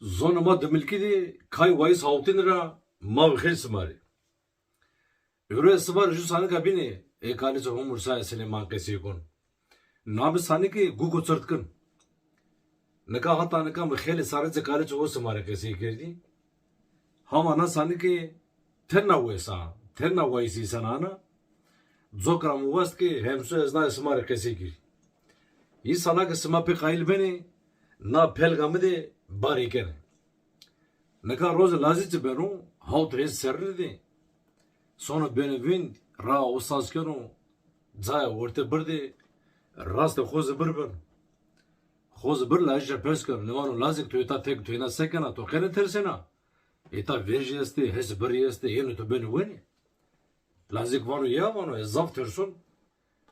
Zona ma demilki de kay vayis hawtin ra mav khil smari. Öre svar ju sani kabini ekali so umursa Süleyman kesi kon. Nabi sani ki gugu çırtkın. Nika hata nika mkheli sarıcı kali so smari kesi girdi. Hama na sani ki terna wesa terna vayisi sanana. Zokra muvast ki hemsu ezna smari kesi gir. İyi sana ki sma pe kail beni na pelgamı de bari kene. Neka roz lazıcı benu havt rez serredi. Sonra beni vin ra usaz kenu zay orta birdi rast xoz bir ben. Xoz bir lajja pesker nevano lazik toyta tek toyna sekena to kene tersena. Eta verjesti hes bir yesti yenu to beni vini. Lazik vanu ya vanu ezaf tersun.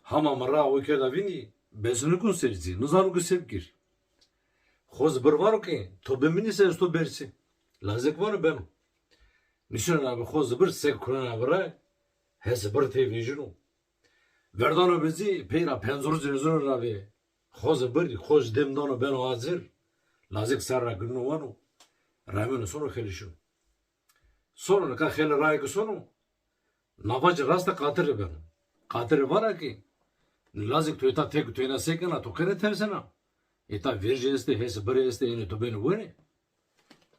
Hama mara o keda vini bezunu konserci nuzanu kusevkir. Xoz bir var ki to bemini ses to bersi. Lazik vanu benu. Nişan abi xoz bir sek kurana bıra hes bir televizyon. Verdano bizi peyra penzor zenzor abi. Xoz bir xoz demdano benu hazır. Lazik sarra günü vanu. Ramenu sonu xelişu. Sonra ka xel rayı sonu. Navac rasta katır benu. Katır var ki lazik toyta tek toyna sekena to kere tersena. Eta verjeste hes bir este yine to benu vani.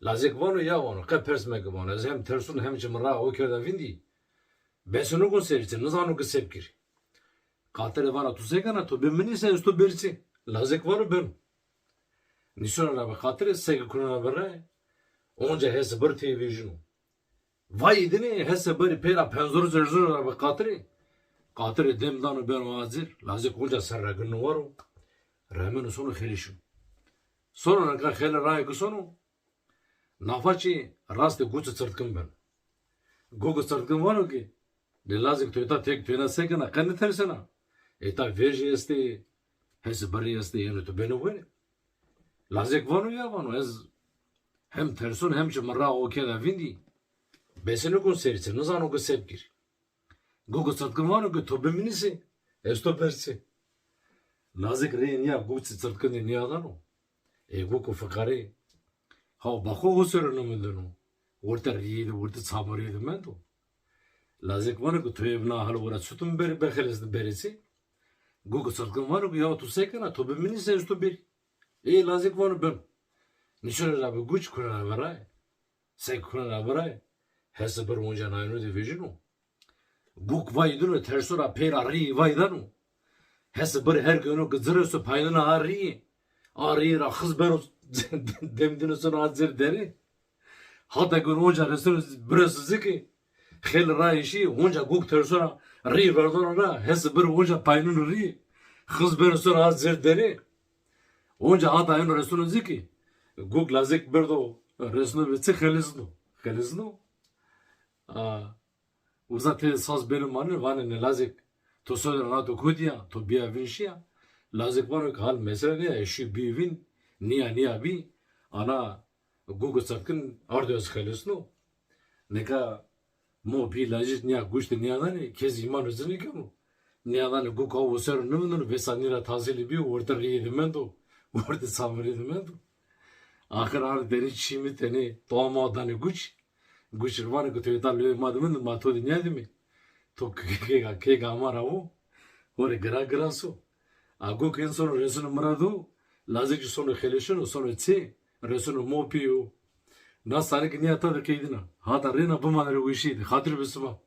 Lazik vanu ya vanu ka persmek vanu. Ez hem tersun hem cimra o kerda vindi. Besunu konserci nizanu kusevkir. Katır vana tu sekena to bemini se ustu bersi. Lazik vanu benu. Nişan abi katır sek kurana bıra. Onca hes bir televizyon. Vay idini hes bir pera penzor zerzor abi katırı. Katırı demdanu benu hazır. Lazik onca sarra günü varu. Ramenu sonu xelişu. Sonra ka xel rayı sonu. Nafaçi rastı guçı çırtkın ben. Gugu çırtkın var o ki. Lazik toyta tek toyna sekena kanı tersena. Eta verji este hes bari este yenu to benu veni. Lazik vanu ya vanu ez hem tersun hem çımra o keda vindi. Besini konserisi nizanu ku sevgir. Gugu çırtkın var o ki to beminisi ez to bersi. Lazik reyin ya guçı çırtkın niye adano. Gugu fakari. Ha bakho hosörünü mündünü. Orta riydi, orta samariydi mendo. Lazik vanu ku toyevna halı vura sütun beri bekhelizdi berisi. Gugu çırtkın vanu ku ya tu sekena to bemini se üstü bir. Lazik vanu ben. Nişan abi güç kurana varay. Sek kurana varay. Hese bir onca naynu divijinu. Guk vaydunu tersura pera ri vaydanu. Hese bir her günü gızırısı paydına ari. Ari ra kız ben demdini sonra hazır deri. Hatta gün onca resunu burası ziki. Xel rayişi onca guk tersura ri verdana ra. Hese bir onca paydını ri. Kız ben sonra hazır deri. Onca hatta en resunu ziki. Guk lazik berdo resunu bitse xeliznu. Xeliznu. Uzate saz benim vanı ne lazik. To sonra na to kudiya to biya vinşiya. Lazik vanı hal mesela ne eşi bivin niya bi ana Google çarkın ardıos xeliznu. Neka mo bi lajit niya guşte niya ne kez iman üzerine kemu. Niya ne Google o ser nümnün vesanira tazeli bi orta riyedimendo. Orta samredimendo. Ahir ar deri çimi teni toğma adani güç. Güç var ki toyta lüy madımın matı dünya değil mi? To kega amara o. Ore gra su. Ago ken sonu resunu mradu. Lazik sonu xelişunu sonu tsi. Resunu mopiyo. Nasıl ki niyata da keydina. Hata rena bu manere uyuşiydi. Hatır bisma.